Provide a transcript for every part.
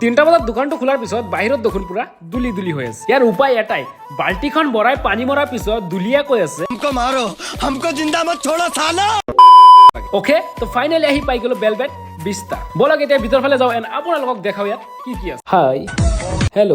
3টা বজাত দোকানটো খোলাৰ পিছত বাহিৰত দেখোন পুৰা দুলি দুলি হৈ আছে। ইয়াৰ উপায় এটাই, বাল্টিখন বৰাই পানী মৰাৰ পিছত দুলিয়া কৈ আছে हमको मारो हमको जिंदा मत छोड़ो सालो। ওকে, তো ফাইনালি আহি পাই গলো বেলবেট vista। বলক এতিয়া ভিতৰ ফালে যাও এন্ড আপোনালোকক দেখাও ইয়াত কি কি আছে। Hi hello,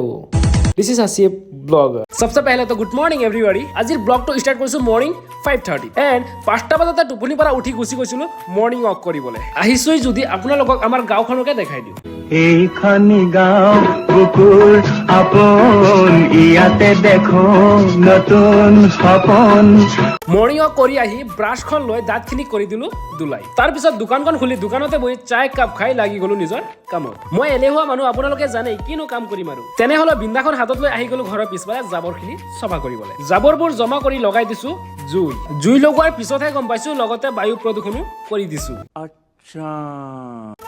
this is Hasib blogger. सबसे पहले तो गुड मॉर्निंग एवरीबॉडी। আজিৰ ব্লগটো স্টাৰ্ট কৰিছো মৰ্নিং 5:30 এন্ড 5টা বজাতে টোপনি পৰা উঠি গুছি গৈছিলো মৰ্নিং ওয়াক কৰিবলৈ। আহিছো যদি আপোনালোকক আমাৰ গাঁওখনকে দেখাই দিও। এইখানি গাঁও বুকুৰ আপন ইয়াতে দেখো নতুন সপন। মৰ্নিং ওয়াক কৰি আহি ব্ৰাছখন লৈ দাঁতখিনি কৰি দিলো দুলাই। তাৰ পিছত দোকানখন খুলি দোকানতে বহি চাই কাপ খাই লাগি গলো নিজৰ কামত। মই এলেহুৱা মানুহ, আপোনালোকে জানে কিনো কাম কৰিম আৰু। তেনেহলে বিন্দাখন হাতত লৈ আহি গলো ঘৰৰ পিছফালে জাবৰখিনি চফা কৰিবলৈ। জাবৰবোৰ জমা কৰি লগাই দিছো জুই লগোৱাৰ পিছতহে গম পাইছো লগতে বায়ু প্ৰদূষণো কৰি দিছো।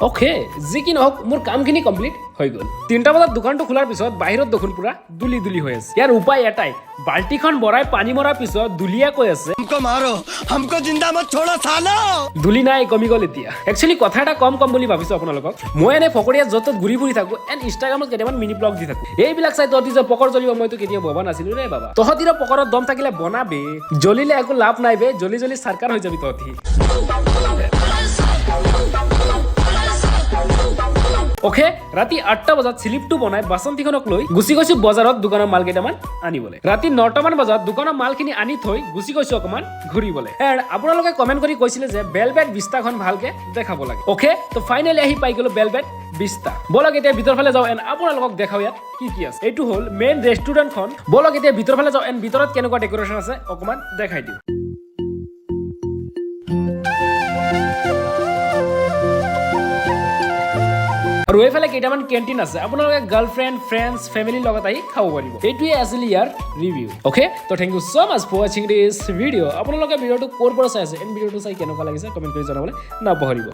ওকে, যি কি নহওক মোৰ কামখিনি কমপ্লিট হৈ গল। 3টা বজাত দোকানটো খোলাৰ পিছত বাহিৰত দেখোন পুৰা দুলি দুলি হৈ আছে। ইয়াৰ উপায় এটাই, বাল্টিখন বৰাই পানী মৰাৰ পিছত দুলিয়া কৈ আছে हमको मारो हमको जिंदा मत छोड़ो सालो। দুলি নাই, কমি গল এতিয়া। একচুৱেলি কথা এটা কম বুলি ভাবিছো আপোনালোকক। মই এনে ফকৰীয়া য'ত ঘূৰি ফুৰি থাকো এণ্ড ইনষ্টাগ্ৰামত কেইটামান মিনি ব্লগ দি থাকো। এইবিলাক চাই তহঁতি যে পকৰ জ্বলিব মইতো কেতিয়াও ভবা নাছিলো ৰে বাবা। তহঁতিৰ পকৰত দম থাকিলে বনাবে, জ্বলিলে একো লাভ নাই বে, জ্বলি জ্বলি চাৰকাৰ হৈ যাবি তহঁতি। ওকে, ৰাতি 8টা বজাত স্লিপটো বনাই বাচন্তিখনক লৈ গুচি গৈছো বজাৰত দোকানৰ মাল কেইটামান আনিবলৈ। ৰাতি 9টামান বজাত দোকানৰ মালখিনি আনি থৈ গুচি গৈছো অকমান ঘূৰিবলৈ। এণ্ড আপোনালোকে কমেণ্ট কৰি কৈছিলে যে বেলবেট ভিষ্টাখন ভালকে দেখাব লাগে। ওকে, তো ফাইনালি আহি পাই গলো বেলবেট ভিষ্টা। বলক এতিয়া ভিতৰ ফালে যাও এণ্ড আপোনালোকক দেখাও ইয়াত কি কি আছে। এইটো হ'ল মেইন ৰেষ্টুৰেণ্টখন। বলক এতিয়া ভিতৰ ফালে যাও এণ্ড ভিতৰত কেনেকুৱা ডেকোৰেশ্যন আছে অকমান দেখাই দিওঁ। আৰু এইফালে কেইটামান কেণ্টিন আছে, আপোনালোকে গাৰ্লফ্ৰেণ্ড ফ্ৰেণ্ডছ ফেমিলিৰ লগত আহি খাব পাৰিব। এইটোৱে আছিল ইয়াৰ ৰিভিউ। ওকে, তো thank you so much for ৱাচিং দিছ ভিডিঅ'। আপোনালোকে ভিডিঅ'টো ক'ৰ পৰা চাই আছে এণ্ড ভিডিঅ'টো চাই কেনেকুৱা লাগিছে কমেণ্ট কৰি জনাবলৈ নাপাহৰিব।